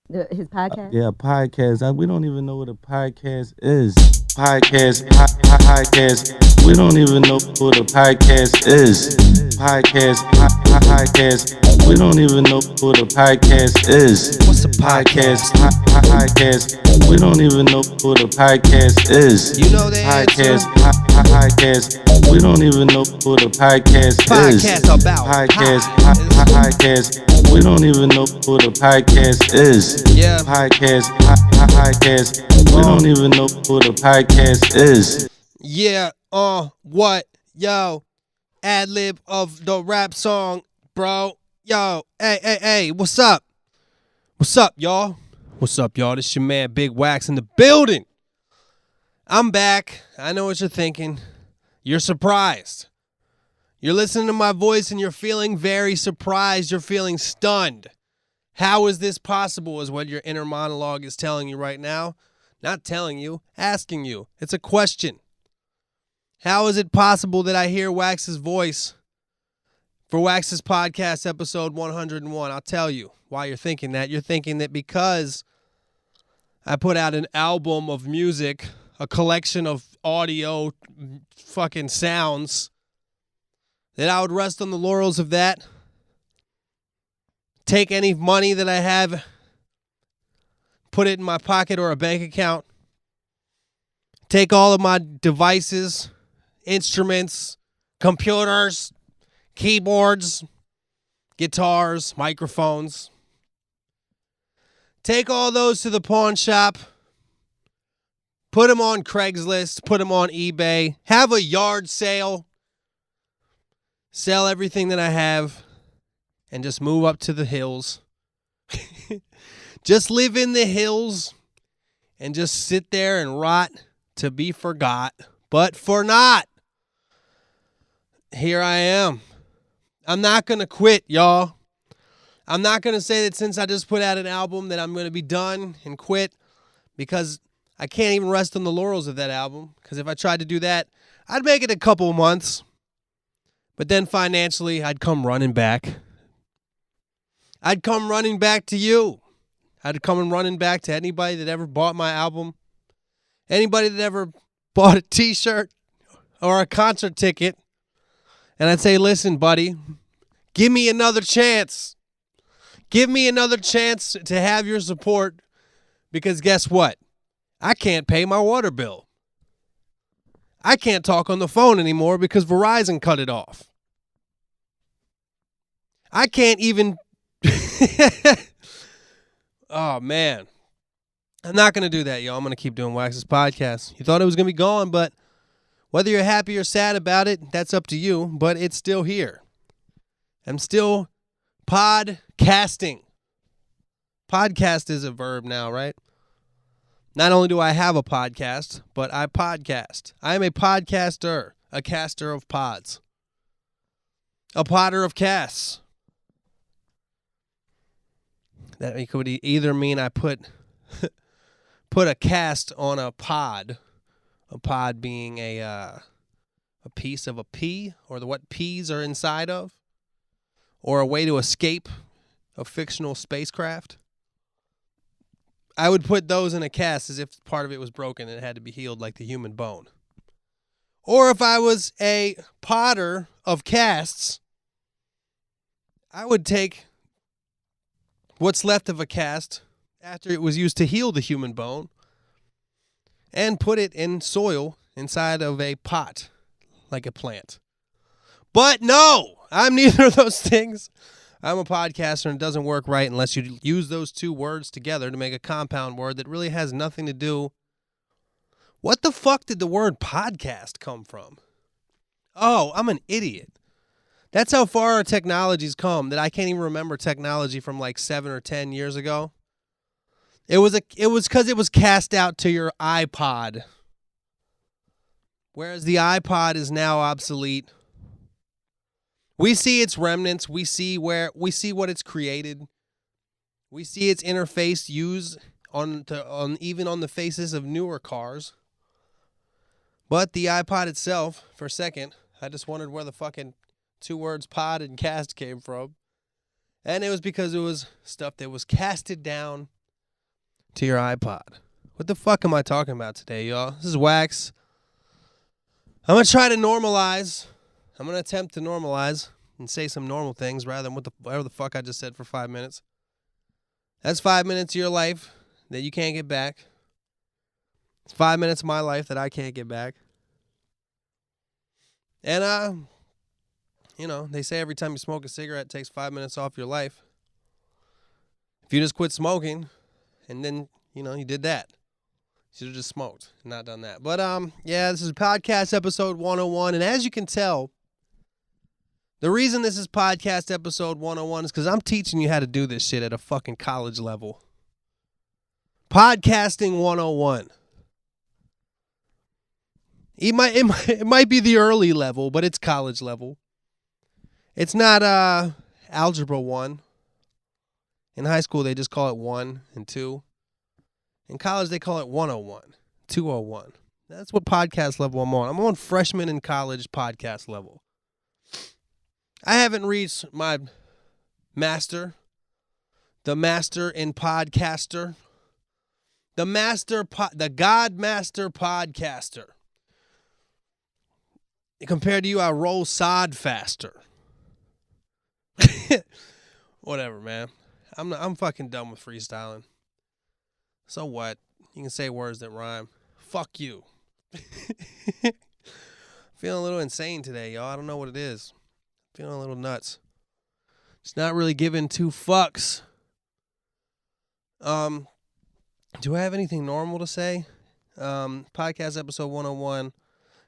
His podcast? Yeah, podcast. We don't even know what a podcast is. Podcast. We don't even know what a podcast is. Podcast. We don't even know what a podcast is. What's a podcast? Podcast. We don't even know what a podcast is. You know the answer. Podcast. We don't even know what a podcast is. Podcast about Podcast. We don't even know what a podcast is. Yeah. Podcast. We don't even know what a podcast is. Yeah. What? Yo. Ad lib of the rap song, bro. Yo. Hey. What's up? What's up, y'all? What's up, y'all? This your man Big Wax in the building. I'm back. I know what you're thinking. You're surprised. You're listening to my voice and you're feeling very surprised. You're feeling stunned. How is this possible is what your inner monologue is telling you right now. Not telling you, asking you. It's a question. How is it possible that I hear Wax's voice for Wax's podcast episode 101? I'll tell you why you're thinking that. You're thinking that because I put out an album of music, a collection of audio fucking sounds, that I would rest on the laurels of that, take any money that I have, put it in my pocket or a bank account, take all of my devices, instruments, computers, keyboards, guitars, microphones, take all those to the pawn shop, put them on Craigslist, put them on eBay, have a yard sale, sell everything that I have, and just move up to the hills. Just live in the hills and just sit there and rot to be forgot. But for not, here I am. I'm not going to quit, y'all. I'm not going to say that since I just put out an album that I'm going to be done and quit, because I can't even rest on the laurels of that album. Because if I tried to do that, I'd make it a couple months. But then financially, I'd come running back. I'd come running back to you. I'd come running back to anybody that ever bought my album. Anybody that ever bought a t-shirt or a concert ticket. And I'd say, listen, buddy, give me another chance. Give me another chance to have your support. Because guess what? I can't pay my water bill. I can't talk on the phone anymore because Verizon cut it off. I can't even... Oh, man. I'm not going to do that, y'all. I'm going to keep doing Wax's podcast. You thought it was going to be gone, but whether you're happy or sad about it, that's up to you, but it's still here. I'm still podcasting. Podcast is a verb now, right? Not only do I have a podcast, but I podcast. I am a podcaster, a caster of pods, a potter of casts. That could either mean I put a cast on a pod being a piece of a pea, or what peas are inside of, or a way to escape a fictional spacecraft. I would put those in a cast as if part of it was broken and it had to be healed like the human bone. Or if I was a potter of casts, I would take what's left of a cast after it was used to heal the human bone and put it in soil inside of a pot like a plant. But no, I'm neither of those things. I'm a podcaster, and it doesn't work right unless you use those two words together to make a compound word that really has nothing to do. What the fuck did the word podcast come from? Oh, I'm an idiot. That's how far our technology's come that I can't even remember technology from like 7 or 10 years ago. It was because it was cast out to your iPod. Whereas the iPod is now obsolete. We see its remnants. We see what it's created. We see its interface used on even on the faces of newer cars. But the iPod itself, for a second, I just wondered where the fucking two words pod and cast came from. And it was because it was stuff that was casted down to your iPod. What the fuck am I talking about today, y'all? This is Wax. I'm going to try to normalize. I'm going to attempt to normalize and say some normal things rather than whatever the fuck I just said for 5 minutes. That's 5 minutes of your life that you can't get back. It's 5 minutes of my life that I can't get back. And, they say every time you smoke a cigarette, it takes 5 minutes off your life. If you just quit smoking and then, you did that. You should have just smoked and not done that. But, this is podcast episode 101. And as you can tell, the reason this is podcast episode 101 is because I'm teaching you how to do this shit at a fucking college level. Podcasting 101. It might be the early level, but it's college level. It's not Algebra 1. In high school, they just call it 1 and 2. In college, they call it 101, 201. That's what podcast level I'm on. I'm on freshman in college podcast level. I haven't reached my master, the master in podcaster, the God Master podcaster. Compared to you, I roll sod faster. Whatever, man. I'm fucking done with freestyling. So what? You can say words that rhyme. Fuck you. Feeling a little insane today, y'all. I don't know what it is. Feeling a little nuts. Just not really giving two fucks. Do I have anything normal to say? Podcast episode 101.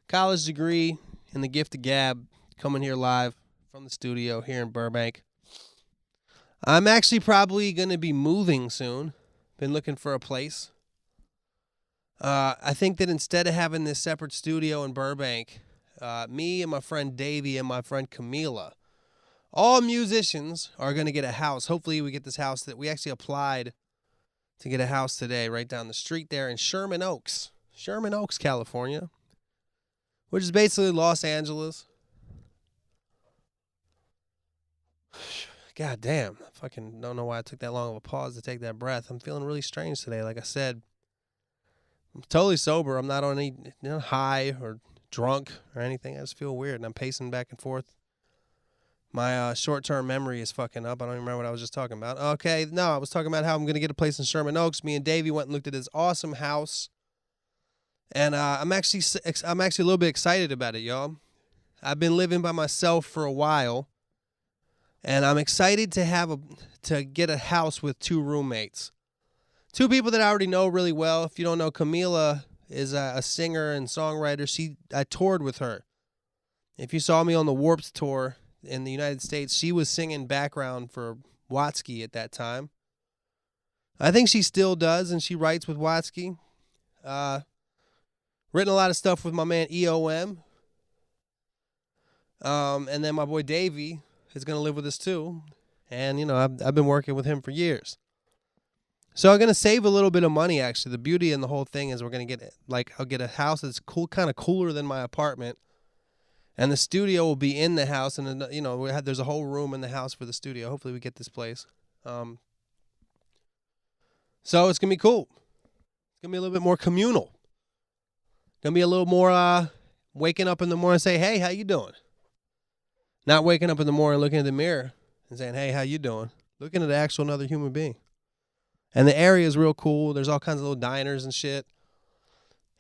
College degree in the gift of gab. Coming here live from the studio here in Burbank. I'm actually probably going to be moving soon. Been looking for a place. I think that instead of having this separate studio in Burbank, me and my friend Davey and my friend Camila, all musicians are going to get a house. Hopefully we get this house that we actually applied to get a house today right down the street there in Sherman Oaks, California, which is basically Los Angeles. God damn, I fucking don't know why I took that long of a pause to take that breath. I'm feeling really strange today. Like I said, I'm totally sober. I'm not on any high or drunk or anything. I just feel weird, and I'm pacing back and forth. My short-term memory is fucking up. I don't even remember what I was just talking about. Okay, no, I was talking about how I'm going to get a place in Sherman Oaks. Me and Davey went and looked at this awesome house, and I'm actually a little bit excited about it, y'all. I've been living by myself for a while. And I'm excited to get a house with two roommates. Two people that I already know really well. If you don't know, Camila is a singer and songwriter. I toured with her. If you saw me on the Warped tour in the United States, she was singing background for Watsky at that time. I think she still does, and she writes with Watsky. Written a lot of stuff with my man EOM. And then my boy Davey is going to live with us too. And, I've been working with him for years. So I'm going to save a little bit of money, actually. The beauty in the whole thing is we're going to get, I'll get a house that's cool, kind of cooler than my apartment. And the studio will be in the house. And, there's a whole room in the house for the studio. Hopefully we get this place. So it's going to be cool. It's going to be a little bit more communal. Going to be a little more waking up in the morning and say, hey, how you doing? Not waking up in the morning looking in the mirror and saying, hey, how you doing? Looking at the actual another human being. And the area is real cool. There's all kinds of little diners and shit.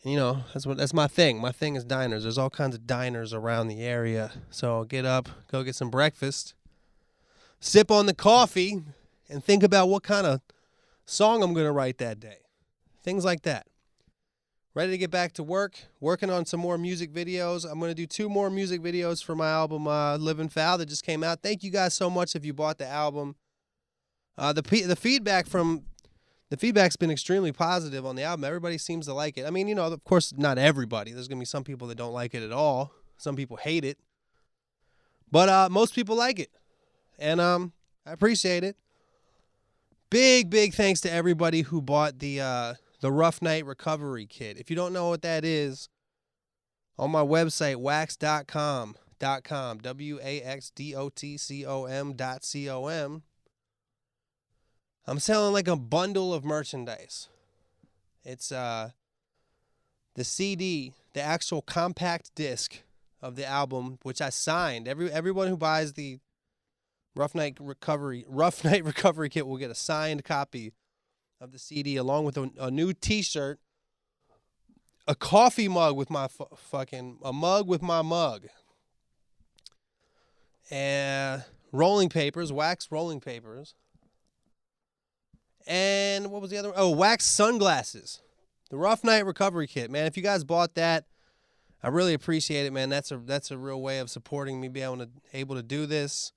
And, that's my thing. My thing is diners. There's all kinds of diners around the area. So I'll get up, go get some breakfast, sip on the coffee, and think about what kind of song I'm going to write that day. Things like that. Ready to get back to work, working on some more music videos. I'm going to do 2 more music videos for my album, Living Foul, that just came out. Thank you guys so much if you bought the album. The feedback's been extremely positive on the album. Everybody seems to like it. I mean, of course, not everybody. There's going to be some people that don't like it at all. Some people hate it. But most people like it. And I appreciate it. Big thanks to everybody who bought the Rough Night Recovery Kit. If you don't know what that is, on my website, wax.com, WAXDOTCOM.com, I'm selling like a bundle of merchandise. It's the CD, the actual compact disc of the album, which I signed. Everyone who buys the Rough Night Recovery Kit will get a signed copy of the CD along with a new T-shirt, a coffee mug with my a mug with my mug, and rolling papers, wax rolling papers, and what was the other one? Oh, wax sunglasses. The Rough Night Recovery Kit, man. If you guys bought that, I really appreciate it, man. That's a real way of supporting me, being able to do this.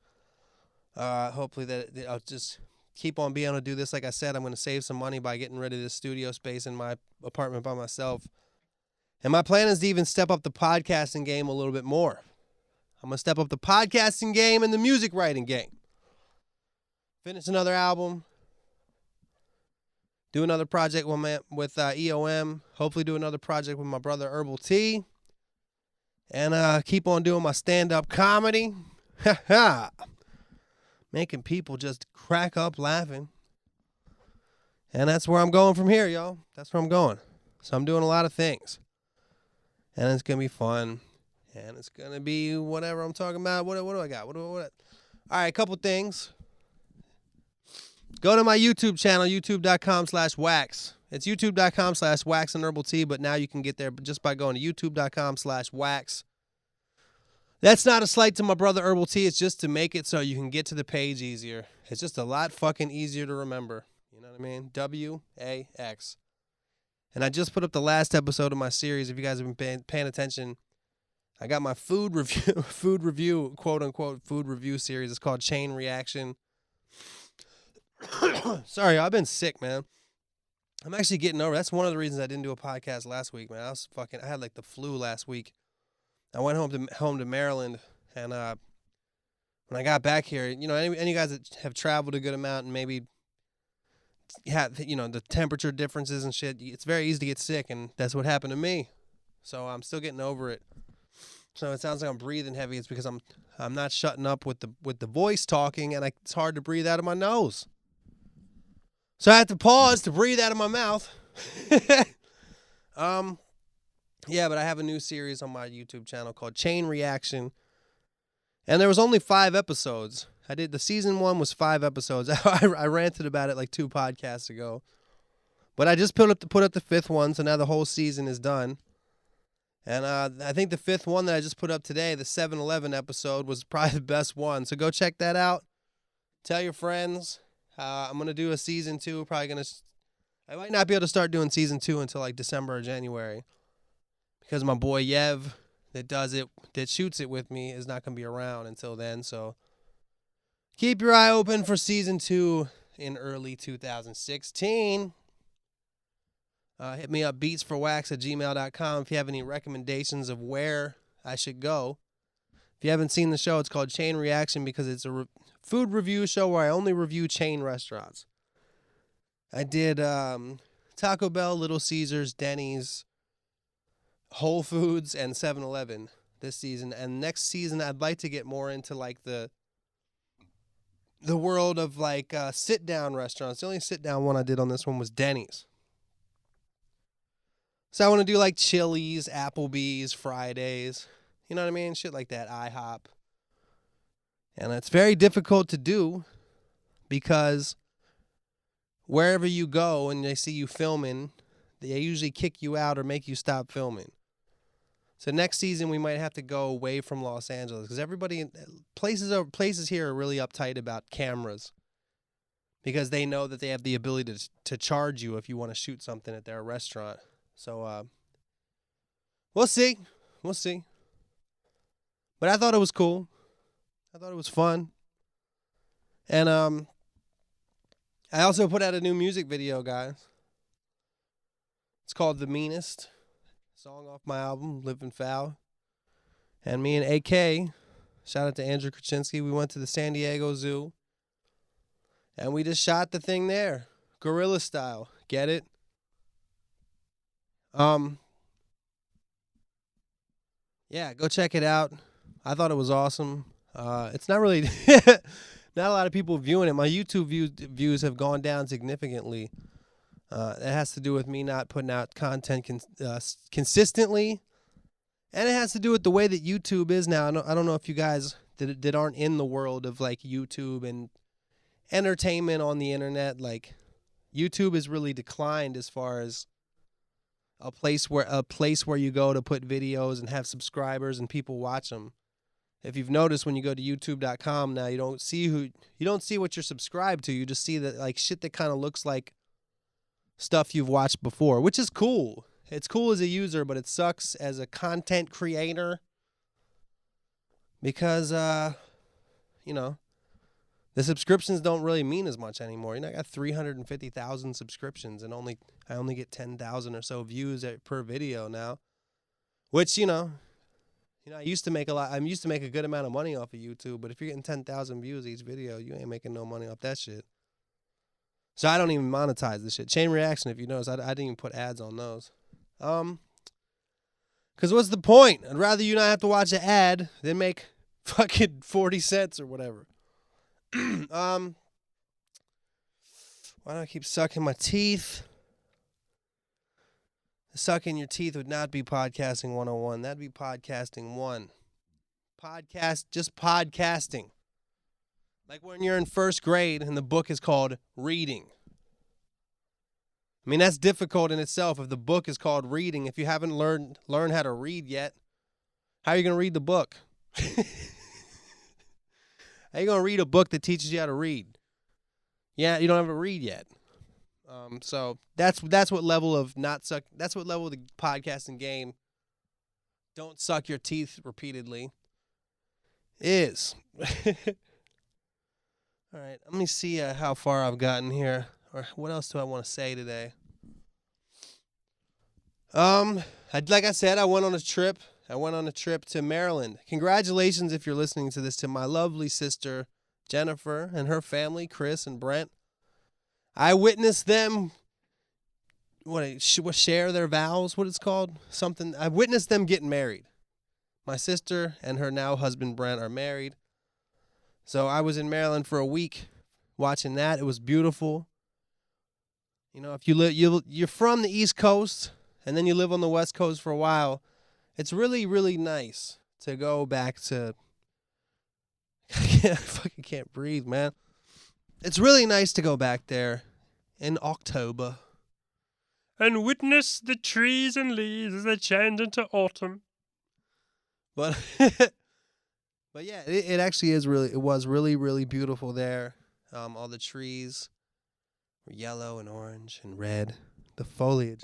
Hopefully that I'll just keep on being able to do this. Like I said, I'm going to save some money by getting rid of this studio space in my apartment by myself. And my plan is to even step up the podcasting game a little bit more. I'm going to step up the podcasting game and the music writing game. Finish another album. Do another project with EOM. Hopefully do another project with my brother Herbal T. And keep on doing my stand-up comedy. Making people just crack up laughing. And that's where I'm going from here, y'all. That's where I'm going. So I'm doing a lot of things. And it's going to be fun. And it's going to be whatever I'm talking about. What do I got? What? All right, a couple things. Go to my YouTube channel, youtube.com/wax. It's youtube.com/wax and Herbal Tea, but now you can get there just by going to youtube.com/wax. That's not a slight to my brother Herbal Tea. It's just to make it so you can get to the page easier. It's just a lot fucking easier to remember. You know what I mean? WAX. And I just put up the last episode of my series. If you guys have been paying attention, I got my food review, quote unquote, food review series. It's called Chain Reaction. Sorry, I've been sick, man. I'm actually getting over it. That's one of the reasons I didn't do a podcast last week, man. I had like the flu last week. I went home to Maryland, and when I got back here, you know, any guys that have traveled a good amount and maybe have, you know, the temperature differences and shit, it's very easy to get sick, and that's what happened to me. So I'm still getting over it. So it sounds like I'm breathing heavy. It's because I'm not shutting up with the voice talking, and it's hard to breathe out of my nose. So I have to pause to breathe out of my mouth. Yeah, but I have a new series on my YouTube channel called Chain Reaction. And there was only 5 episodes. The season 1 was 5 episodes. I ranted about it like 2 podcasts ago. But I just put up the 5th one, so now the whole season is done. And I think the 5th one that I just put up today, the 7-Eleven episode, was probably the best one. So go check that out. Tell your friends. I'm going to do a season 2. I might not be able to start doing season 2 until like December or January. Because my boy Yev that shoots it with me is not going to be around until then. So keep your eye open for season 2 in early 2016. Hit me up, beatsforwax@gmail.com, if you have any recommendations of where I should go. If you haven't seen the show, it's called Chain Reaction because it's a food review show where I only review chain restaurants. I did Taco Bell, Little Caesars, Denny's, Whole Foods, and 7-Eleven this season. And next season, I'd like to get more into like the world of like sit-down restaurants. The only sit-down one I did on this one was Denny's. So I want to do like Chili's, Applebee's, Fridays. You know what I mean? Shit like that, IHOP. And it's very difficult to do because wherever you go and they see you filming, they usually kick you out or make you stop filming. So next season we might have to go away from Los Angeles because places here are really uptight about cameras because they know that they have the ability to charge you if you want to shoot something at their restaurant. So we'll see. But I thought it was cool. I thought it was fun. And I also put out a new music video, guys. It's called The Meanest. Song off my album, Living Foul. And me and AK, shout out to Andrew Krasinski, we went to the San Diego Zoo. And we just shot the thing there. Guerrilla style. Get it? Yeah, go check it out. I thought it was awesome. It's not really not a lot of people viewing it. My YouTube views have gone down significantly. It has to do with me not putting out content consistently. And it has to do with the way that YouTube is now. I don't know if you guys that aren't in the world of like YouTube and entertainment on the internet. Like YouTube has really declined as far as a place where you go to put videos and have subscribers and people watch them. If you've noticed, when you go to youtube.com now, you don't see what you're subscribed to. You just see that like shit that kind of looks like stuff you've watched before, which is cool. It's cool as a user, but it sucks as a content creator because the subscriptions don't really mean as much anymore. I got 350,000 subscriptions and I only get 10,000 or so views per video now, which I used to make a lot. I used to make a good amount of money off of YouTube, but if you're getting 10,000 views each video, you ain't making no money off that shit. So I don't even monetize this shit. Chain Reaction, if you notice, I didn't even put ads on those. Because what's the point? I'd rather you not have to watch an ad than make fucking 40 cents or whatever. Why do I keep sucking my teeth? Sucking your teeth would not be podcasting 101. That'd be podcasting 1. Just podcasting. Like when you're in first grade and the book is called Reading. I mean, that's difficult in itself if the book is called Reading. If you haven't learned how to read yet, how are you going to read the book? How are you going to read a book that teaches you how to read? Yeah, you don't have to read yet. So that's what level of that's what level of the podcasting game don't suck your teeth repeatedly is. All right, let me see how far I've gotten here. Or what else do I want to say today? Like I said, I went on a trip. I went on a trip to Maryland. Congratulations, if you're listening to this, to my lovely sister, Jennifer, and her family, Chris and Brent. I witnessed them, share their vows, what it's called? Something. I witnessed them getting married. My sister and her now husband, Brent, are married. So I was in Maryland for a week watching that. It was beautiful. If you're from the East Coast and then you live on the West Coast for a while, it's really, really nice to go back to. I fucking can't breathe, man. It's really nice to go back there in October and witness the trees and leaves as they change into autumn. But yeah, it actually is it was really, really beautiful there. All the trees were yellow and orange and red. The foliage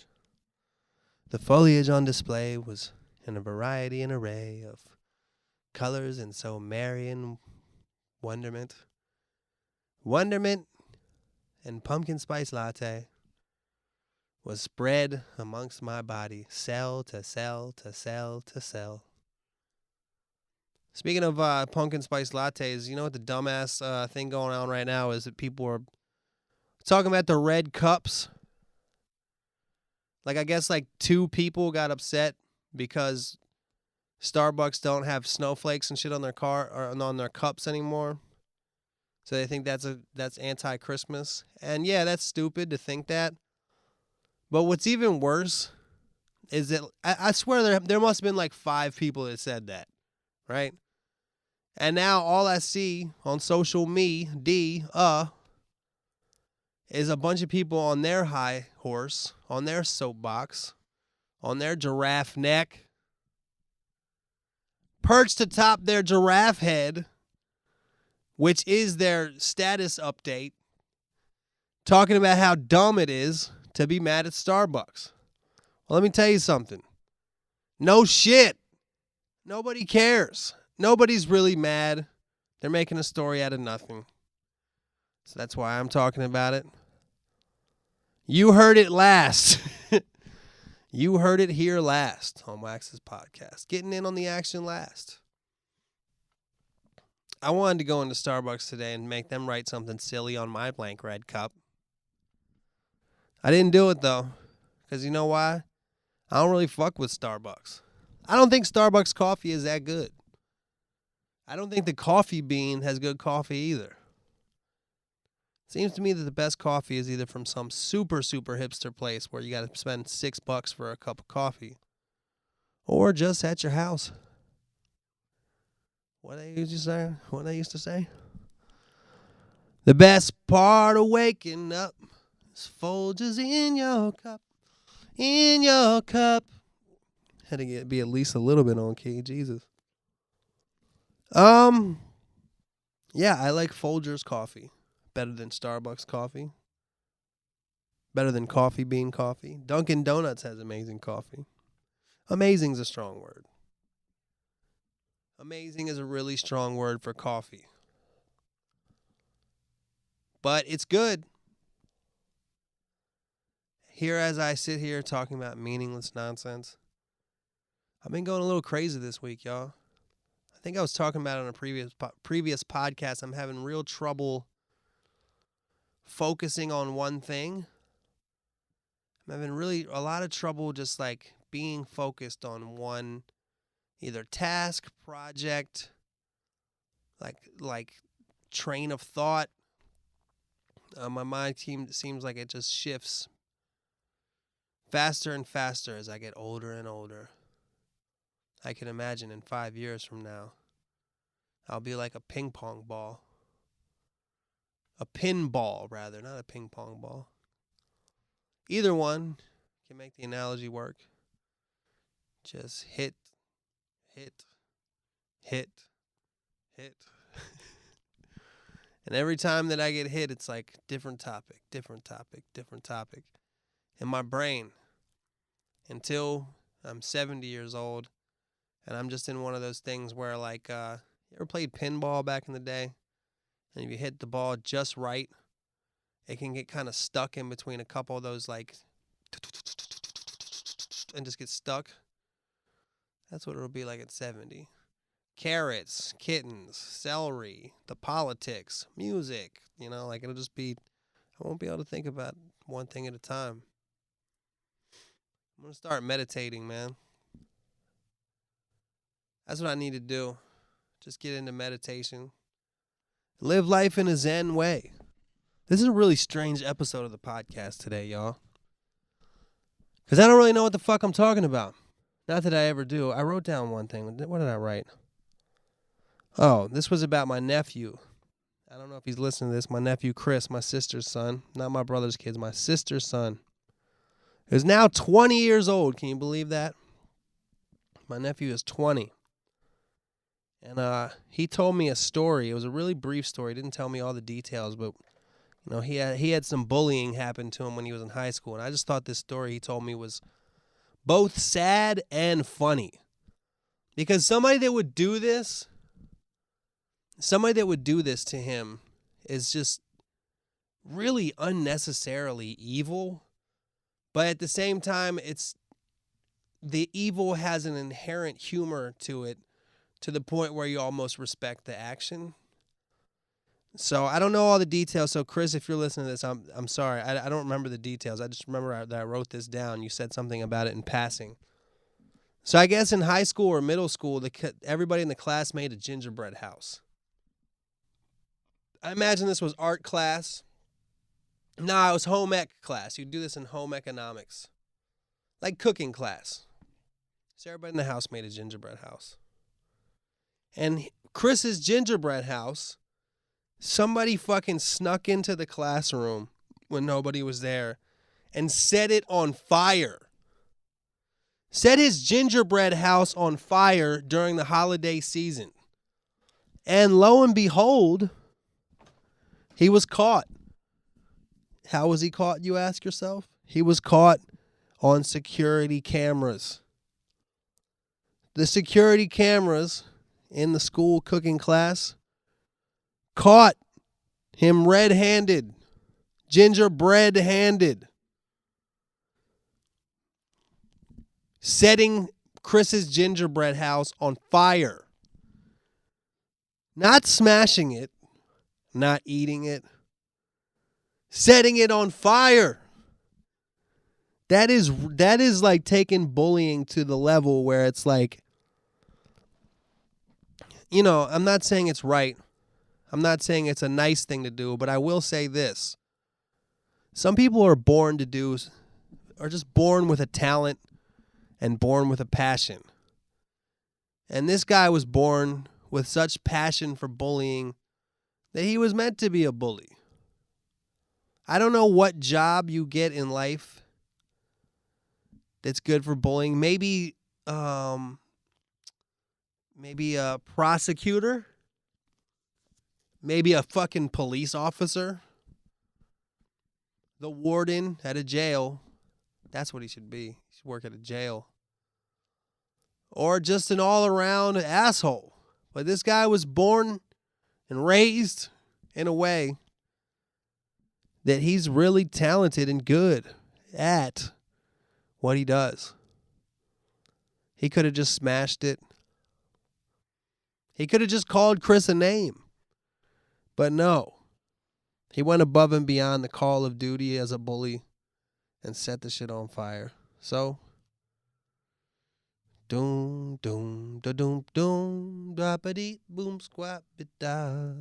on display was in a variety and array of colors and so merry in wonderment. Wonderment and pumpkin spice latte was spread amongst my body, cell to cell to cell to cell. Speaking of pumpkin spice lattes, you know what the dumbass thing going on right now is that people are talking about the red cups. Like, I guess like 2 people got upset because Starbucks don't have snowflakes and shit on their car or on their cups anymore. So they think that's anti-Christmas. And yeah, that's stupid to think that. But what's even worse is that I swear there must have been like 5 people that said that, right? And now all I see on social media is a bunch of people on their high horse, on their soapbox, on their giraffe neck, perched atop their giraffe head, which is their status update, talking about how dumb it is to be mad at Starbucks. Well, let me tell you something. No shit. Nobody cares. Nobody's really mad. They're making a story out of nothing. So that's why I'm talking about it. You heard it last. You heard it here last on Wax's podcast. Getting in on the action last. I wanted to go into Starbucks today and make them write something silly on my blank red cup. I didn't do it, though, because you know why? I don't really fuck with Starbucks. I don't think Starbucks coffee is that good. I don't think the coffee bean has good coffee either. Seems to me that the best coffee is either from some super, super hipster place where you got to spend $6 for a cup of coffee, or just at your house. What they used to say? The best part of waking up is Folgers in your cup. In your cup. Had to be at least a little bit on key, Jesus. Yeah, I like Folgers coffee. Better than Starbucks coffee. Better than Coffee Bean coffee. Dunkin' Donuts has amazing coffee. Amazing's a strong word. Amazing is a really strong word for coffee. But it's good. Here as I sit here talking about meaningless nonsense, I've been going a little crazy this week, y'all. I think I was talking about it on a previous podcast. I'm having real trouble focusing on one thing. I'm having really a lot of trouble just like being focused on one either task, project, like train of thought. My mind seems like it just shifts faster and faster as I get older and older. I can imagine in 5 years from now, I'll be like a ping pong ball. A pinball, rather, not a ping pong ball. Either one can make the analogy work. Just hit. And every time that I get hit, it's like different topic. In my brain. Until I'm 70 years old. And I'm just in one of those things where like, you ever played pinball back in the day? And if you hit the ball just right, it can get kind of stuck in between a couple of those like, and just get stuck. That's what it'll be like at 70. Carrots, kittens, celery, the politics, music, like it'll just be, I won't be able to think about one thing at a time. I'm going to start meditating, man. That's what I need to do. Just get into meditation. Live life in a Zen way. This is a really strange episode of the podcast today, y'all. Because I don't really know what the fuck I'm talking about. Not that I ever do. I wrote down one thing. What did I write? Oh, this was about my nephew. I don't know if he's listening to this. My nephew Chris, my sister's son. Not my brother's kids, my sister's son. Who's now 20 years old. Can you believe that? My nephew is 20. And he told me a story. It was a really brief story. He didn't tell me all the details, but he had some bullying happen to him when he was in high school. And I just thought this story he told me was both sad and funny. Because somebody that would do this to him is just really unnecessarily evil. But at the same time, the evil has an inherent humor to it, to the point where you almost respect the action. So I don't know all the details. So Chris, if you're listening to this, I'm sorry. I don't remember the details. I just remember that I wrote this down. You said something about it in passing. So I guess in high school or middle school, everybody in the class made a gingerbread house. I imagine this was art class. Nah, it was home ec class. You do this in home economics. Like cooking class. So everybody in the house made a gingerbread house. And Chris's gingerbread house, somebody fucking snuck into the classroom when nobody was there and set it on fire. Set his gingerbread house on fire during the holiday season. And lo and behold, he was caught. How was he caught, you ask yourself? He was caught on security cameras. The security cameras in the school cooking class caught him red-handed, gingerbread-handed, setting Chris's gingerbread house on fire. Not smashing it, not eating it, setting it on fire. That is like taking bullying to the level where it's like, I'm not saying it's right. I'm not saying it's a nice thing to do, but I will say this. Some people are just born with a talent and born with a passion. And this guy was born with such passion for bullying that he was meant to be a bully. I don't know what job you get in life that's good for bullying. Maybe a prosecutor. Maybe a fucking police officer. The warden at a jail. That's what he should be. He should work at a jail. Or just an all-around asshole. But this guy was born and raised in a way that he's really talented and good at what he does. He could have just smashed it. He could have just called Chris a name. But no. He went above and beyond the call of duty as a bully and set the shit on fire. So, doom, doom, da doom, doom, da ba dee, boom, squat, da.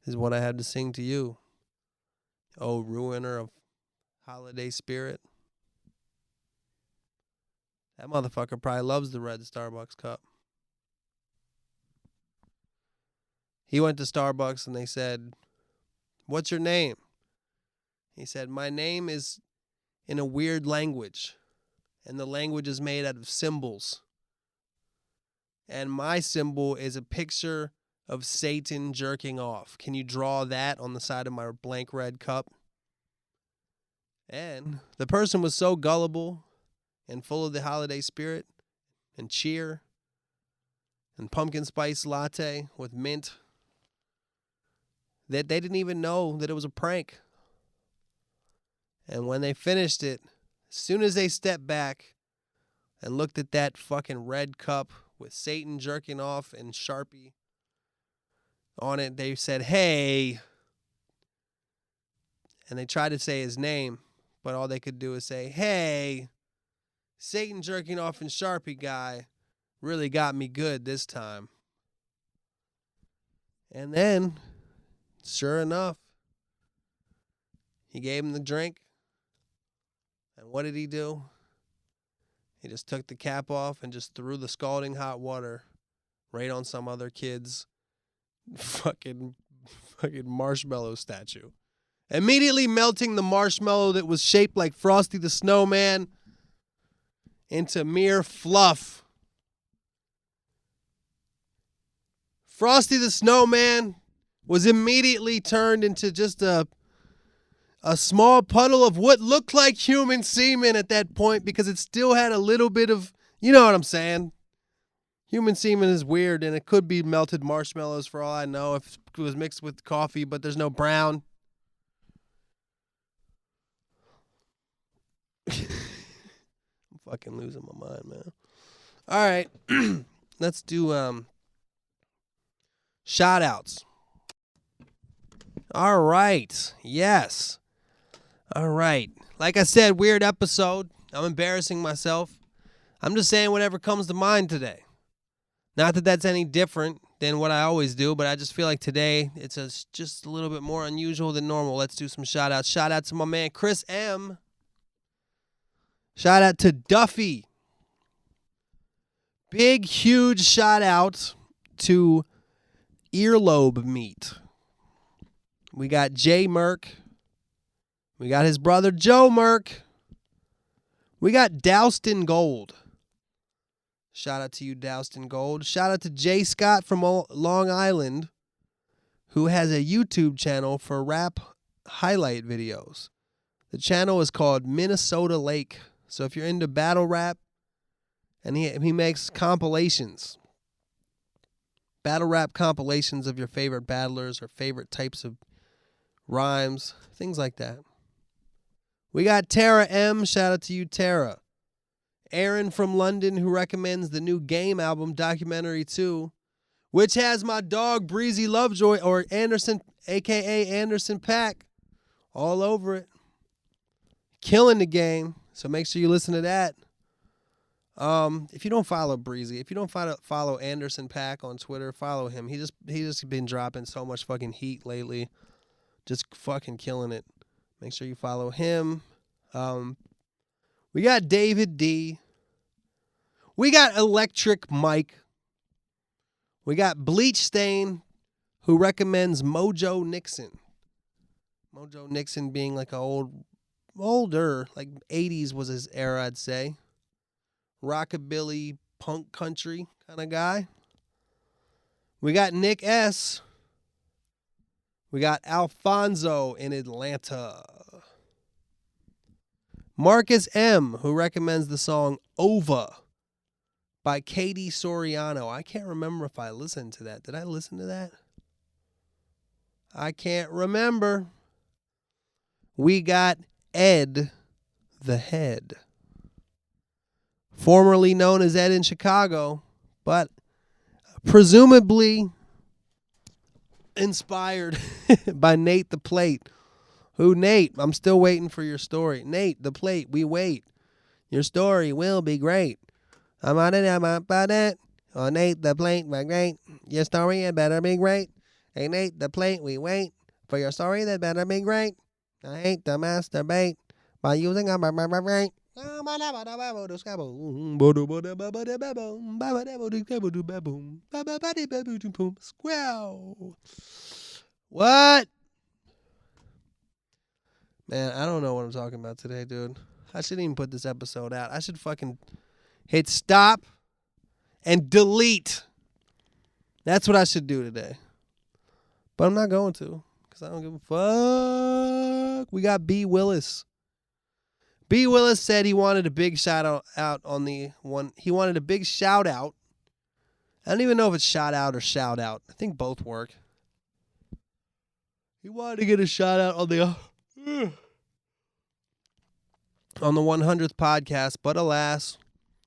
Is what I had to sing to you. Oh, ruiner of holiday spirit. That motherfucker probably loves the red Starbucks cup. He went to Starbucks and they said, "What's your name?" He said, "My name is in a weird language, and the language is made out of symbols. And my symbol is a picture of Satan jerking off. Can you draw that on the side of my blank red cup?" And the person was so gullible and full of the holiday spirit and cheer and pumpkin spice latte with mint that they didn't even know that it was a prank. And when they finished it, as soon as they stepped back and looked at that fucking red cup with Satan jerking off and Sharpie on it, they said, "Hey." And they tried to say his name, but all they could do is say, "Hey, Satan jerking off and Sharpie guy really got me good this time." And then, sure enough, he gave him the drink. And what did he do? He just took the cap off and just threw the scalding hot water right on some other kid's fucking marshmallow statue. Immediately melting the marshmallow that was shaped like Frosty the Snowman into mere fluff. Frosty the Snowman was immediately turned into just a small puddle of what looked like human semen at that point, because it still had a little bit of, you know what I'm saying? Human semen is weird, and it could be melted marshmallows for all I know if it was mixed with coffee, but there's no brown. I'm fucking losing my mind, man. All right. Let's do shout outs. All right. Yes. All right. Like I said, weird episode. I'm embarrassing myself. I'm just saying whatever comes to mind today. Not that that's any different than what I always do, but I just feel like today it's just a little bit more unusual than normal. Let's do some shout outs. Shout out to my man Chris M. Shout out to Duffy. Big, huge shout out to Earlobe Meat. We got Jay Merck. We got his brother Joe Merck. We got Doused in Gold. Shout out to you, Doused in Gold. Shout out to Jay Scott from Long Island, who has a YouTube channel for rap highlight videos. The channel is called Minnesota Lake. So if you're into battle rap, and he makes compilations, battle rap compilations of your favorite battlers or favorite types of rhymes, things like that. We got Tara M. Shout out to you, Tara. Aaron from London, who recommends the new Game album, Documentary 2, which has my dog Breezy Lovejoy, or Anderson, a.k.a. Anderson .Paak, all over it. Killing the game. So make sure you listen to that. If you don't follow Breezy, if you don't follow Anderson Paak on Twitter, follow him. He just been dropping so much fucking heat lately, just fucking killing it. Make sure you follow him. We got David D. We got Electric Mike. We got Bleach Stain, who recommends Mojo Nixon. Mojo Nixon being like a older, like 80s was his era, I'd say. Rockabilly, punk country kind of guy. We got Nick S. We got Alfonso in Atlanta. Marcus M., who recommends the song Ova by Katie Soriano. I can't remember if I listened to that. Did I listen to that? I can't remember. We got Ed the Head, formerly known as Ed in Chicago, but presumably inspired by Nate the Plate. Who, Nate? I'm still waiting for your story. Nate the Plate, we wait. Your story will be great. I'm on it, I'm about it. Oh, Nate the Plate, my great. Your story, it better be great. Hey, Nate the Plate, we wait for your story, that better be great. I hate to masturbate by using a brain. What? Man, I don't know what I'm talking about today, dude. I shouldn't even put this episode out. I should fucking hit stop and delete. That's what I should do today. But I'm not going to, because I don't give a fuck. We got B. Willis. B. Willis said he wanted a big shout out on the one. He wanted a big shout out. I don't even know if it's shout out or shout out. I think both work. He wanted to get a shout out on the 100th podcast, but alas,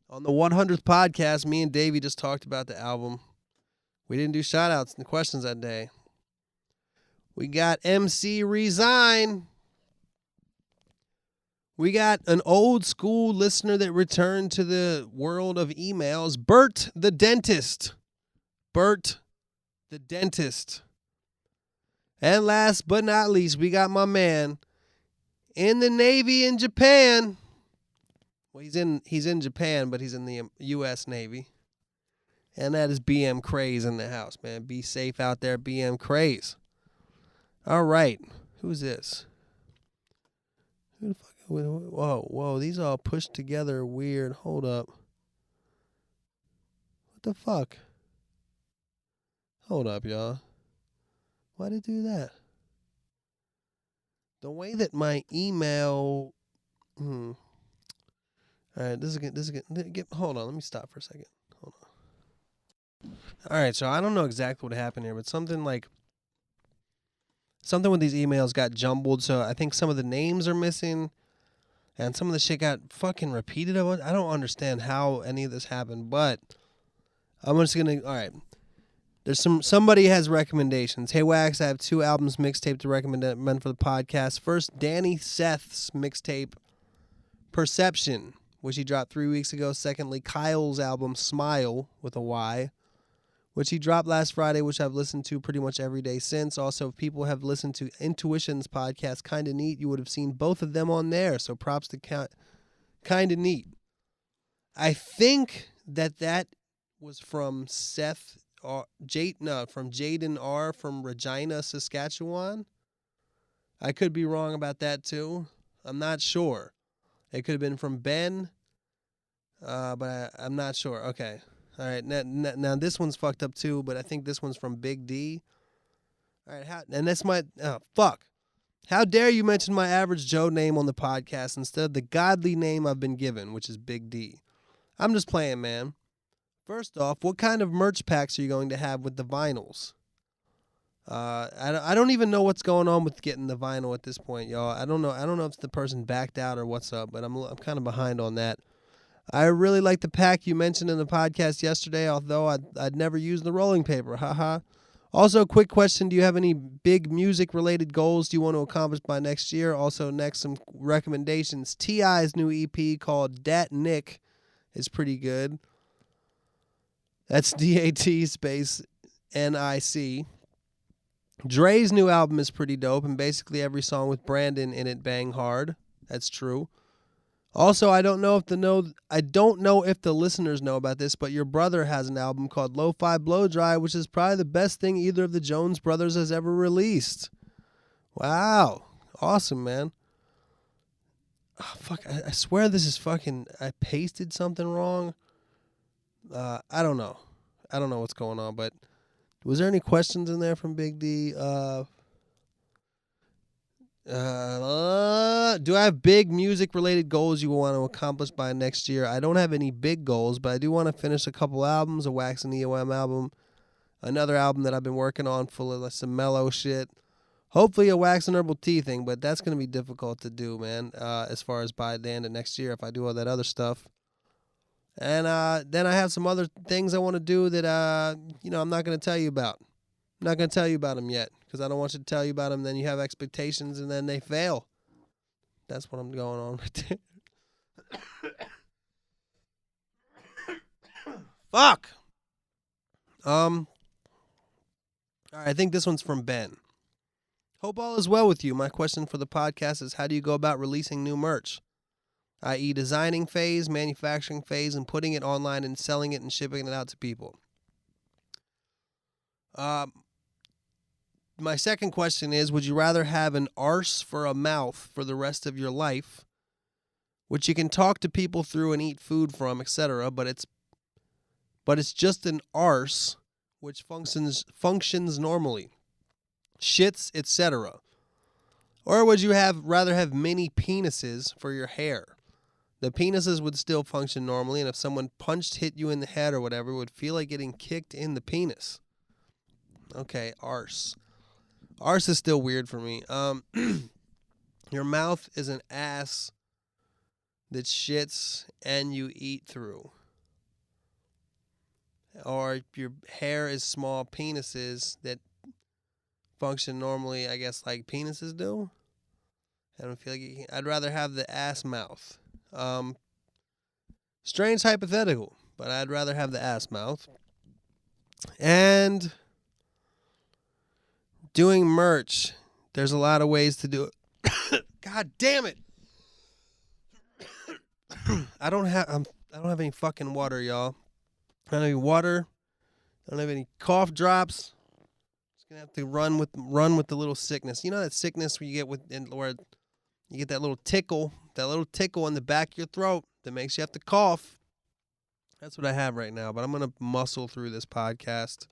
on the 100th podcast, me and Davey just talked about the album. We didn't do shout outs and questions that day. We got MC Resign. We got an old school listener that returned to the world of emails, Bert the Dentist. Bert the Dentist. And last but not least, we got my man in the Navy in Japan. Well, he's in Japan, but he's in the U.S. Navy. And that is BM Craze in the house, man. Be safe out there, BM Craze. All right. Who's this? Who the fuck? Whoa. These all pushed together weird. Hold up. What the fuck? Hold up, y'all. Why'd it do that? The way that my email... All right, this is good. Hold on, let me stop for a second. Hold on. All right, so I don't know exactly what happened here, but something with these emails got jumbled, so I think some of the names are missing, and some of the shit got fucking repeated. I don't understand how any of this happened, but I'm just gonna... All right. There's somebody has recommendations. Hey Wax, I have 2 albums mixtape to recommend for the podcast. First, Danny Seth's mixtape Perception, which he dropped 3 weeks ago. Secondly, Kyle's album Smile with a Y, which he dropped last Friday, which I've listened to pretty much every day since. Also, if people have listened to Intuition's podcast, Kinda Neat, you would have seen both of them on there. So props to Kinda Neat. I think that was from Seth. From Jaden R. from Regina, Saskatchewan. I could be wrong about that too. I'm not sure. It could have been from Ben, but I'm not sure. Okay. All right. Now this one's fucked up too, but I think this one's from Big D. All right. And that's my... Oh, fuck. How dare you mention my average Joe name on the podcast instead of the godly name I've been given, which is Big D. I'm just playing, man. First off, what kind of merch packs are you going to have with the vinyls? I don't even know what's going on with getting the vinyl at this point, y'all. I don't know if the person backed out or what's up, but I'm kind of behind on that. I really like the pack you mentioned in the podcast yesterday, although I'd never used the rolling paper. Haha. Also, quick question: do you have any big music-related goals you want to accomplish by next year? Also, next, some recommendations. T.I.'s new EP called Dat Nick is pretty good. That's DAT space NIC. Dre's new album is pretty dope, and basically every song with Brandon in it bang hard. That's true. Also, I don't know if the listeners know about this, but your brother has an album called Lo-Fi Blow Dry, which is probably the best thing either of the Jones brothers has ever released. Wow. Awesome, man. Oh, fuck, I swear this is fucking... I pasted something wrong. I don't know. I don't know what's going on, but... Was there any questions in there from Big D? Do I have big music-related goals you want to accomplish by next year? I don't have any big goals, but I do want to finish a couple albums, a Wax and EOM album, another album that I've been working on full of some mellow shit. Hopefully a Wax and Herbal Tea thing, but that's going to be difficult to do, man, as far as by the end of next year if I do all that other stuff. And then I have some other things I want to do that, I'm not going to tell you about. I'm not going to tell you about them yet because I don't want you to tell you about them. Then you have expectations and then they fail. That's what I'm going on right there. Fuck. All right, I think this one's from Ben. Hope all is well with you. My question for the podcast is, how do you go about releasing new merch? I.e. designing phase, manufacturing phase, and putting it online and selling it and shipping it out to people. My second question is, would you rather have an arse for a mouth for the rest of your life, which you can talk to people through and eat food from, etc., but it's just an arse which functions normally, shits, etc.? Or would you rather have mini penises for your hair? The penises would still function normally, and if someone hit you in the head or whatever, it would feel like getting kicked in the penis. Okay, arse. Arse is still weird for me. Your mouth is an ass that shits and you eat through. Or your hair is small penises that function normally, I guess, like penises do. I don't feel like I'd rather have the ass mouth. Strange hypothetical, but I'd rather have the ass mouth. And doing merch, there's a lot of ways to do it. God damn it! I don't have any fucking water, y'all. I don't have any water. I don't have any cough drops. Just gonna have to run with the little sickness. You know that sickness where you get where you get that little tickle in the back of your throat that makes you have to cough. That's what I have right now, but I'm going to muscle through this podcast.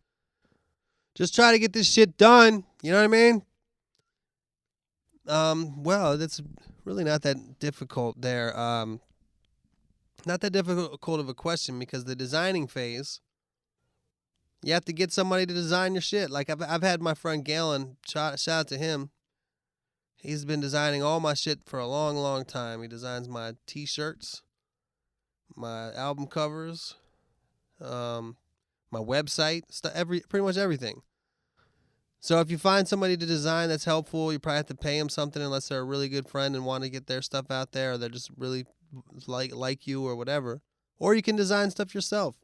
Just try to get this shit done. You know what I mean? Well, that's really not that difficult there. Not that difficult of a question because the designing phase, you have to get somebody to design your shit. Like I've had my friend Galen, shout out to him. He's been designing all my shit for a long, long time. He designs my t-shirts, my album covers, my website, pretty much everything. So if you find somebody to design that's helpful, you probably have to pay them something unless they're a really good friend and want to get their stuff out there, or they're just really like you or whatever. Or you can design stuff yourself.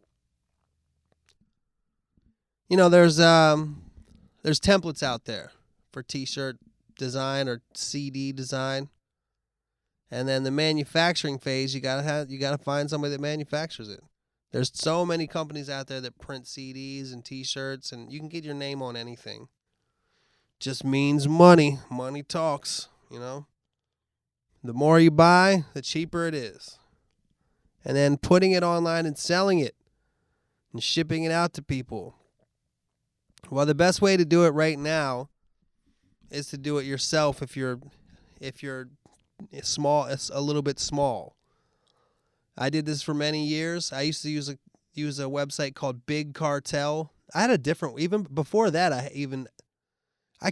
You know, there's templates out there for t-shirt design or CD design. And then the manufacturing phase, you gotta find somebody that manufactures it. There's so many companies out there that print CDs and t-shirts, and you can get your name on anything. Just means money. Money talks, you know. The more you buy, the cheaper it is. And then putting it online and selling it and shipping it out to people. Well, the best way to do it right now is to do it yourself if you're small, it's a little bit small. I did this for many years. I used to use a website called Big Cartel. I had a different, even before that, I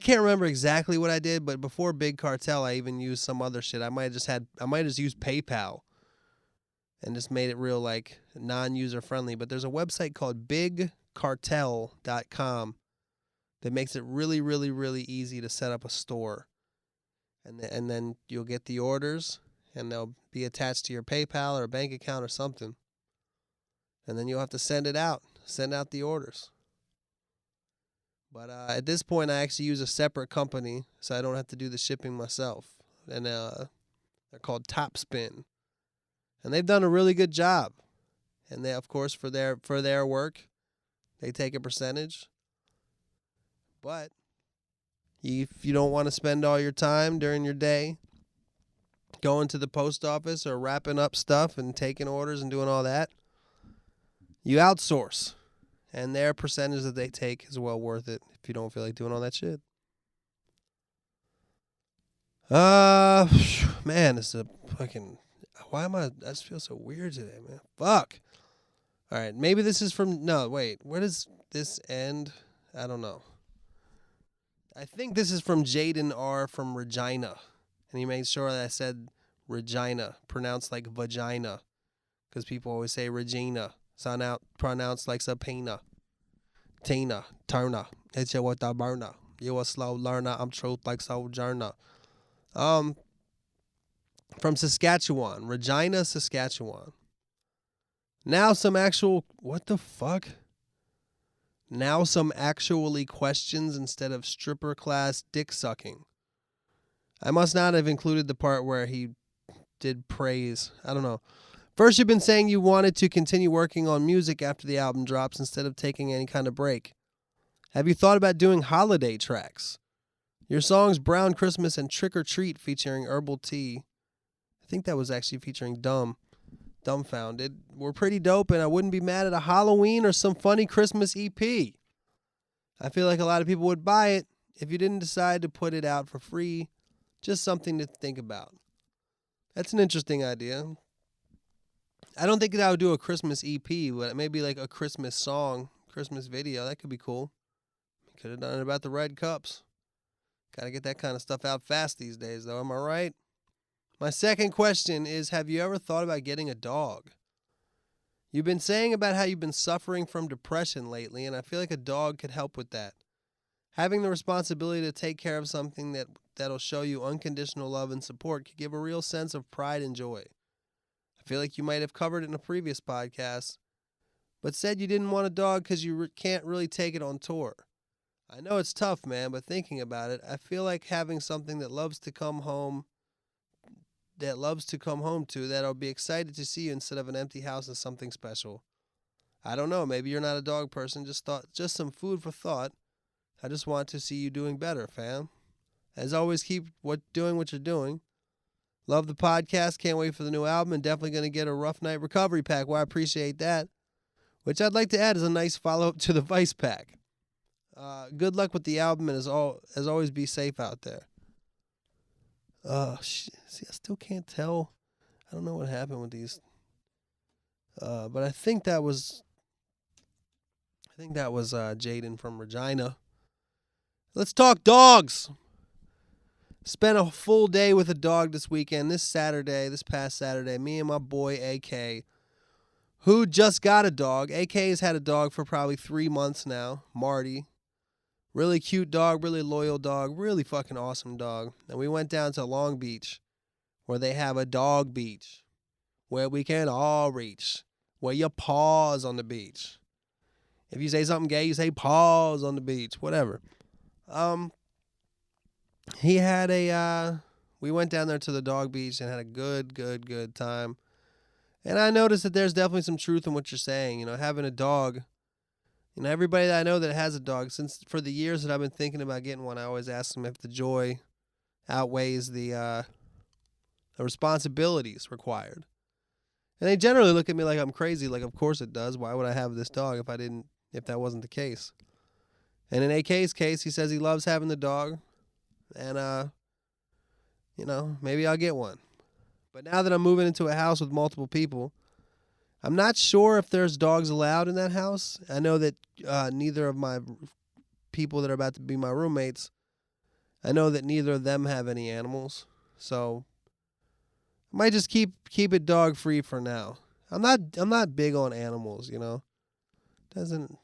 can't remember exactly what I did, but before Big Cartel, I even used some other shit. I might have just used PayPal and just made it real like non-user friendly. But there's a website called BigCartel.com that makes it really, really, really easy to set up a store. And then you'll get the orders, and they'll be attached to your PayPal or bank account or something. and then you'll have to send out the orders. But at this point, I actually use a separate company, so I don't have to do the shipping myself. And they're called Topspin, and they've done a really good job. And they, of course, for their work, they take a percentage. But if you don't want to spend all your time during your day going to the post office or wrapping up stuff and taking orders and doing all that, you outsource. And their percentage that they take is well worth it if you don't feel like doing all that shit. Man, this is a fucking... I just feel so weird today, man. Fuck. All right, maybe this is from... No, wait. Where does this end? I don't know. I think this is from Jaden R. from Regina. And he made sure that I said Regina, pronounced like vagina. Because people always say Regina. Sound out, pronounced like subpoena. Tina, Turner. Hit you with the burner. You a slow learner. I'm truth like sojourner. From Saskatchewan. Regina, Saskatchewan. Now some actual... What the fuck? Now some actually questions instead of stripper class dick sucking. I must not have included the part where he did praise. I don't know. First, you've been saying you wanted to continue working on music after the album drops instead of taking any kind of break. Have you thought about doing holiday tracks? Your songs Brown Christmas and Trick or Treat featuring Herbal Tea, I think that was actually featuring Dumbfounded, were pretty dope, and I wouldn't be mad at a Halloween or some funny Christmas EP. I feel like a lot of people would buy it if you didn't decide to put it out for free. Just something to think about. That's an interesting idea. I don't think that I would do a Christmas EP, but maybe like a Christmas song, Christmas video. That could be cool. Could have done it about the red cups. Gotta get that kind of stuff out fast these days, though. Am I right? My second question is, have you ever thought about getting a dog? You've been saying about how you've been suffering from depression lately, and I feel like a dog could help with that. Having the responsibility to take care of something that'll show you unconditional love and support could give a real sense of pride and joy. I feel like you might have covered it in a previous podcast, but said you didn't want a dog because you can't really take it on tour. I know it's tough, man, but thinking about it, I feel like having something that loves to come home to, that'll be excited to see you instead of an empty house is something special. I don't know, maybe you're not a dog person, just some food for thought. I just want to see you doing better, fam. As always, keep doing what you're doing. Love the podcast, can't wait for the new album, and definitely going to get a Rough Night recovery pack. Well, I appreciate that. Which I'd like to add as a nice follow-up to the Vice pack. Good luck with the album, and as always, be safe out there. See, I still can't tell. I don't know what happened with these. But I think that was Jaden from Regina. Let's talk dogs. Spent a full day with a dog this weekend. This past Saturday, me and my boy AK, who just got a dog. AK has had a dog for probably 3 months now. Marty. Really cute dog, really loyal dog, really fucking awesome dog. And we went down to Long Beach, where they have a dog beach, where we can all reach, where you pause on the beach. If you say something gay, you say pause on the beach, whatever. We went down there to the dog beach and had a good time. And I noticed that there's definitely some truth in what you're saying. You know, having a dog, you know, everybody that I know that has a dog, since for the years that I've been thinking about getting one, I always ask them if the joy outweighs the responsibilities required. And they generally look at me like I'm crazy, like of course it does. Why would I have this dog if that wasn't the case? And in AK's case, he says he loves having the dog. And, you know, maybe I'll get one. But now that I'm moving into a house with multiple people, I'm not sure if there's dogs allowed in that house. I know that neither of my people that are about to be my roommates, I know that neither of them have any animals. So I might just keep it dog free for now. I'm not big on animals, you know. Doesn't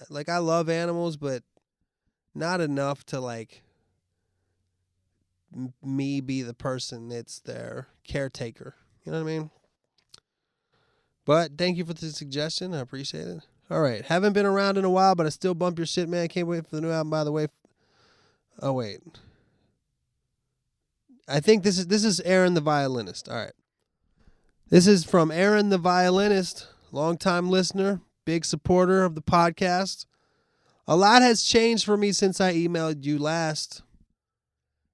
like, I love animals, but not enough to like me be the person that's their caretaker. You know what I mean? But thank you for the suggestion. I appreciate it. All right. Haven't been around in a while, but I still bump your shit, man. Can't wait for the new album, by the way. Oh, wait. I think this is Aaron the Violinist. All right. This is from Aaron the Violinist, longtime listener, big supporter of the podcast. A lot has changed for me since I emailed you last.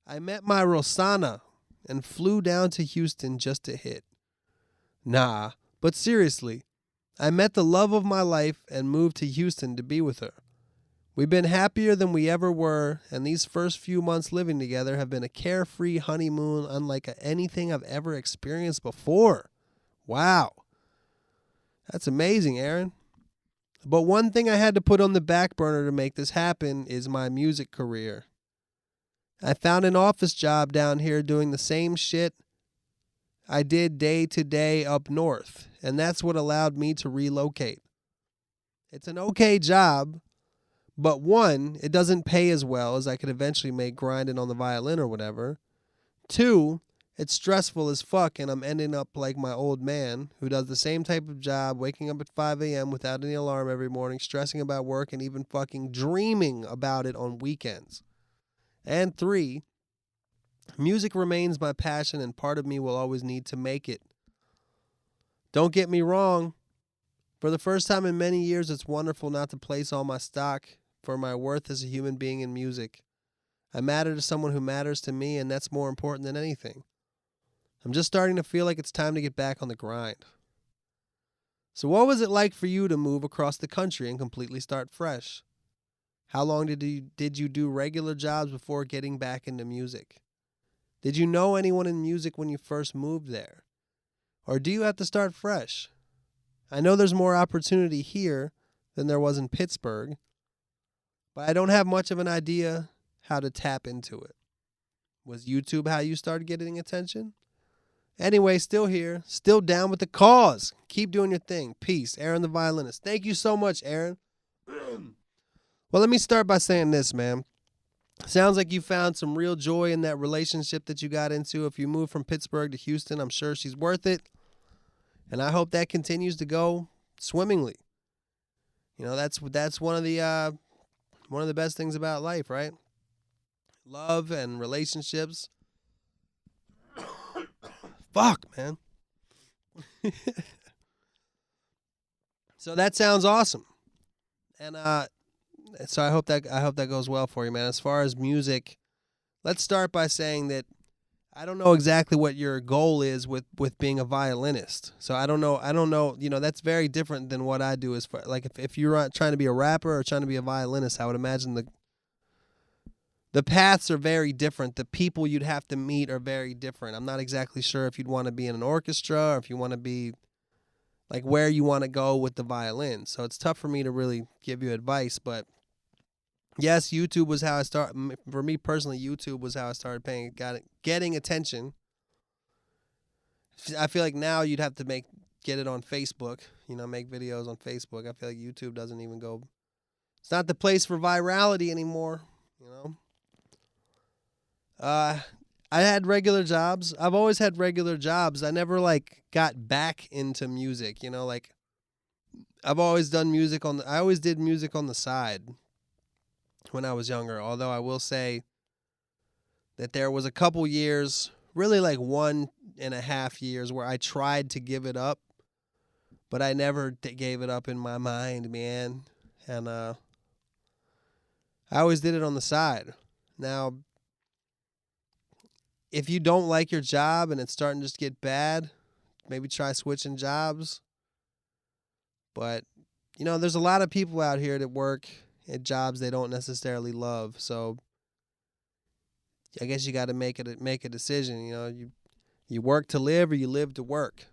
I met my Rosanna and flew down to Houston just to hit. Nah, but seriously, I met the love of my life and moved to Houston to be with her. We've been happier than we ever were, and these first few months living together have been a carefree honeymoon unlike anything I've ever experienced before. Wow. That's amazing, Aaron. But one thing I had to put on the back burner to make this happen is my music career. I found an office job down here doing the same shit I did day to day up north, and that's what allowed me to relocate. It's an okay job, but one, it doesn't pay as well as I could eventually make grinding on the violin or whatever. Two, it's stressful as fuck, and I'm ending up like my old man who does the same type of job, waking up at 5 a.m. without any alarm every morning, stressing about work, and even fucking dreaming about it on weekends. And three, music remains my passion, and part of me will always need to make it. Don't get me wrong. For the first time in many years, it's wonderful not to place all my stock for my worth as a human being in music. I matter to someone who matters to me, and that's more important than anything. I'm just starting to feel like it's time to get back on the grind. So what was it like for you to move across the country and completely start fresh? How long did you do regular jobs before getting back into music? Did you know anyone in music when you first moved there? Or do you have to start fresh? I know there's more opportunity here than there was in Pittsburgh, but I don't have much of an idea how to tap into it. Was YouTube how you started getting attention? Anyway, still here, still down with the cause. Keep doing your thing. Peace. Aaron the Violinist. Thank you so much, Aaron. Well, let me start by saying this, man. Sounds like you found some real joy in that relationship that you got into. If you moved from Pittsburgh to Houston, I'm sure she's worth it. And I hope that continues to go swimmingly. You know, that's one of the best things about life, right? Love and relationships. Fuck, man. So that sounds awesome. And so I hope that goes well for you, man. As far as music, let's start by saying that I don't know exactly what your goal is with being a violinist. So I don't know, you know, that's very different than what I do as far like if you're trying to be a rapper or trying to be a violinist, I would imagine the paths are very different. The people you'd have to meet are very different. I'm not exactly sure if you'd want to be in an orchestra or if you want to be like where you want to go with the violin. So it's tough for me to really give you advice, but yes, YouTube was how I started. For me personally, YouTube was how I started getting attention. I feel like now you'd have to get it on Facebook, you know, make videos on Facebook. I feel like YouTube doesn't even go. It's not the place for virality anymore, you know. I had regular jobs. I've always had regular jobs. I never got back into music, you know, like I've always done music I always did music on the side when I was younger. Although I will say that there was a couple years, really like 1.5 years where I tried to give it up, but I never gave it up in my mind, man. And I always did it on the side. Now, if you don't like your job and it's starting to just get bad, maybe try switching jobs. But, you know, there's a lot of people out here that work at jobs they don't necessarily love. So I guess you got to make a decision. You know, you work to live or you live to work.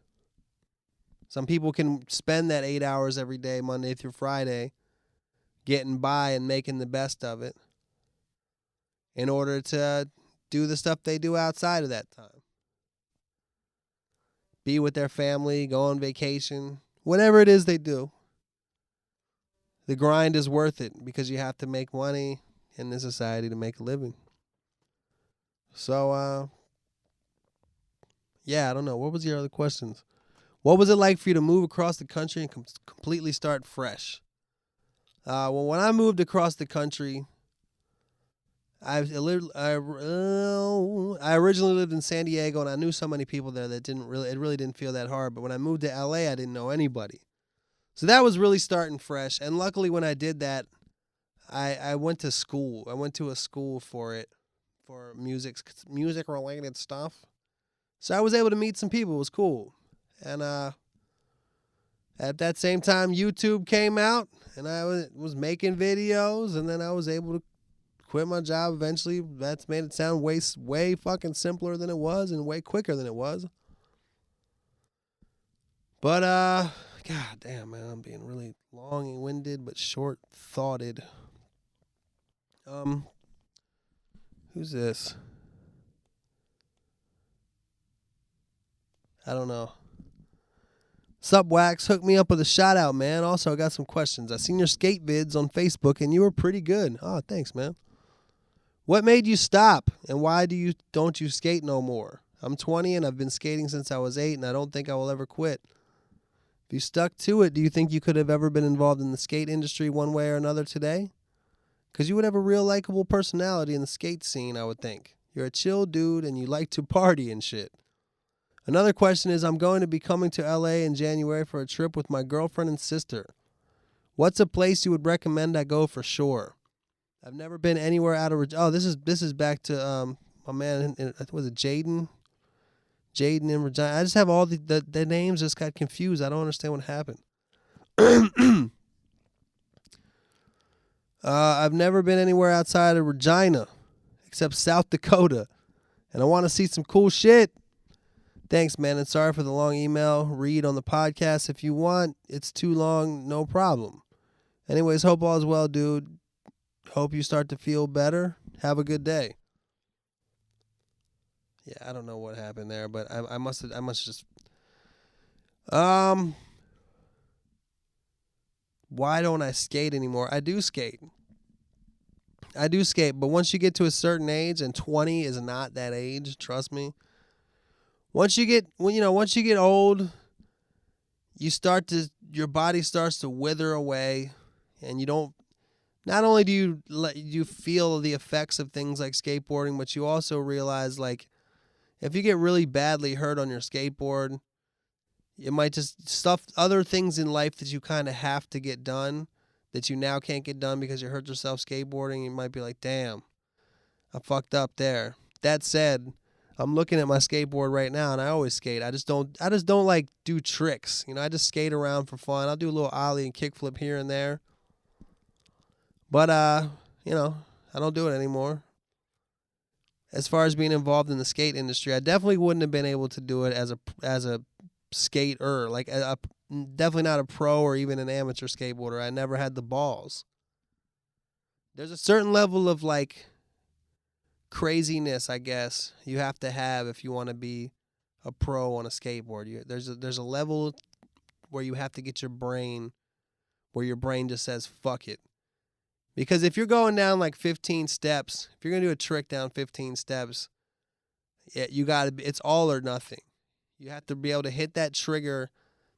Some people can spend that 8 hours every day, Monday through Friday, getting by and making the best of it in order to do the stuff they do outside of that time. Be with their family, go on vacation, whatever it is they do. The grind is worth it because you have to make money in this society to make a living. So, yeah, I don't know. What was your other questions? What was it like for you to move across the country and completely start fresh? Well, when I moved across the country, I originally lived in San Diego, and I knew so many people there that it really didn't feel that hard. But when I moved to LA, I didn't know anybody. So that was really starting fresh. And luckily when I did that, I went to school. I went to a school for music related stuff. So I was able to meet some people. It was cool. And at that same time, YouTube came out, and I was making videos, and then I was able to quit my job eventually. That's made it sound way fucking simpler than it was and way quicker than it was. But god damn, man, I'm being really long and winded but short thoughted. Who's this? I don't know. Sup, Wax? Hook me up with a shout out, man. Also, I got some questions. I seen your skate vids on Facebook, and you were pretty good. Oh, thanks, man. What made you stop, and why don't you skate no more? I'm 20, and I've been skating since I was 8, and I don't think I will ever quit. If you stuck to it, do you think you could have ever been involved in the skate industry one way or another today? Because you would have a real likable personality in the skate scene, I would think. You're a chill dude, and you like to party and shit. Another question is, I'm going to be coming to LA in January for a trip with my girlfriend and sister. What's a place you would recommend I go for sure? I've never been anywhere out of... Oh, this is back to my man, was it Jaden? Jaden in Regina. I just have all the names just got confused. I don't understand what happened. I've never been anywhere outside of Regina except South Dakota, and I want to see some cool shit. Thanks, man, and sorry for the long email. Read on the podcast if you want. It's too long, no problem. Anyways, hope all is well, dude. Hope you start to feel better. Have a good day. Yeah, I don't know what happened there, but I must just... Why don't I skate anymore? I do skate, but once you get to a certain age, and 20 is not that age, trust me. Once you get old, your body starts to wither away, and you don't. Not only do you feel the effects of things like skateboarding, but you also realize, like, if you get really badly hurt on your skateboard, it might just other things in life that you kind of have to get done that you now can't get done because you hurt yourself skateboarding. You might be like, damn, I fucked up there. That said, I'm looking at my skateboard right now, and I always skate. I just don't like do tricks. I just skate around for fun. I'll do a little ollie and kickflip here and there. But I don't do it anymore. As far as being involved in the skate industry, I definitely wouldn't have been able to do it as a skater, like definitely not a pro or even an amateur skateboarder. I never had the balls. There's a certain level of like craziness, I guess, you have to have if you want to be a pro on a skateboard. There's a level where you have to get your brain where your brain just says fuck it. Because if you're going down like 15 steps, if you're going to do a trick down 15 steps, it's all or nothing. You have to be able to hit that trigger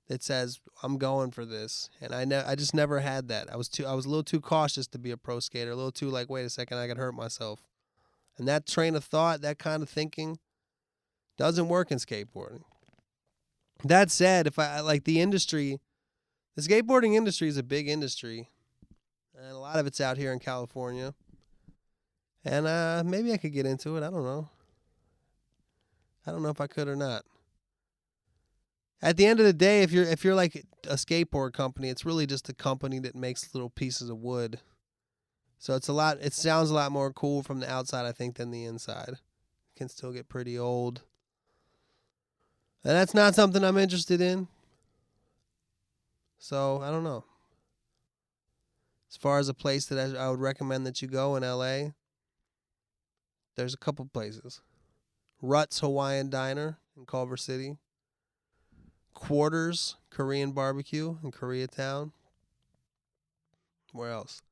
that says, I'm going for this. And I just never had that. I was a little too cautious to be a pro skater, a little too like, wait a second, I could hurt myself. And that train of thought, that kind of thinking, doesn't work in skateboarding. That said, if I like the industry, the skateboarding industry is a big industry. And a lot of it's out here in California. And maybe I could get into it. I don't know. I don't know if I could or not. At the end of the day, if you're like a skateboard company, it's really just a company that makes little pieces of wood. So it sounds a lot more cool from the outside, I think, than the inside. It can still get pretty old. And that's not something I'm interested in. So, I don't know. As far as a place that I would recommend that you go in LA, there's a couple places. Ruts Hawaiian Diner in Culver City. Quarters Korean Barbecue in Koreatown. Where else?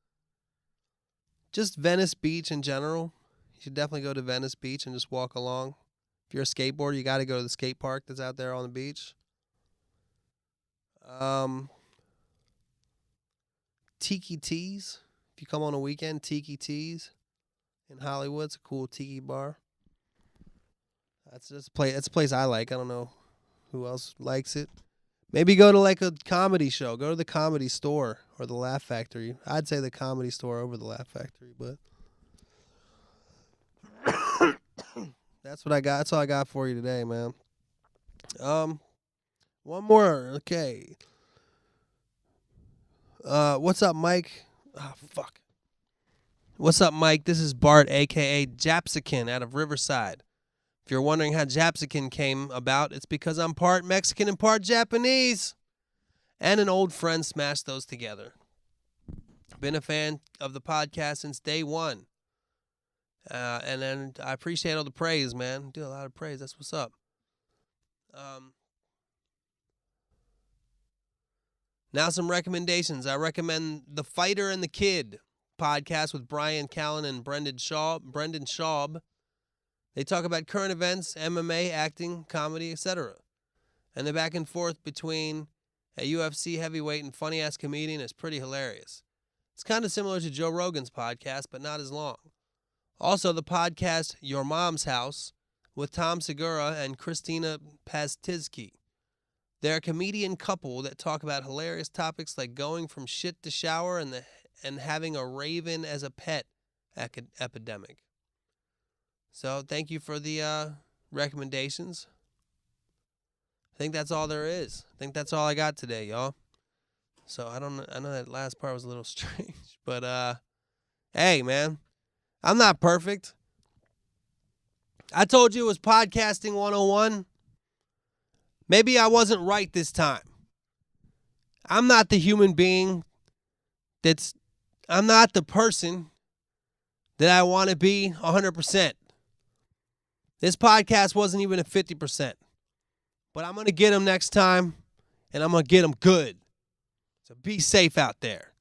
Just Venice Beach in general. You should definitely go to Venice Beach and just walk along. If you're a skateboarder, you got to go to the skate park that's out there on the beach. Tiki Teas. If you come on a weekend, Tiki Teas in Hollywood. It's a cool tiki bar. That's just a place I like. I don't know who else likes it. Maybe go to like a comedy show. Go to the Comedy Store or the Laugh Factory. I'd say the Comedy Store over the Laugh Factory, but that's what I got. That's all I got for you today, man. One more. Okay. What's up, Mike? Oh, fuck. What's up, Mike? This is Bart, a.k.a. Japsikin, out of Riverside. If you're wondering how Japsikin came about, it's because I'm part Mexican and part Japanese. And an old friend smashed those together. Been a fan of the podcast since day one. And then I appreciate all the praise, man. Do a lot of praise. That's what's up. Now some recommendations. I recommend The Fighter and the Kid podcast with Brian Callen and Brendan Schaub. They talk about current events, MMA, acting, comedy, etc. And the back and forth between a UFC heavyweight and funny-ass comedian is pretty hilarious. It's kind of similar to Joe Rogan's podcast, but not as long. Also, the podcast Your Mom's House with Tom Segura and Christina Paztizky. They're a comedian couple that talk about hilarious topics like going from shit to shower and having a raven as a pet epidemic. So thank you for the recommendations. I think that's all there is. I think that's all I got today, y'all. So I know that last part was a little strange, but hey, man, I'm not perfect. I told you it was podcasting 101. Maybe I wasn't right this time. I'm not the human being I'm not the person that I want to be 100%. This podcast wasn't even at 50%. But I'm going to get them next time, and I'm going to get them good. So be safe out there.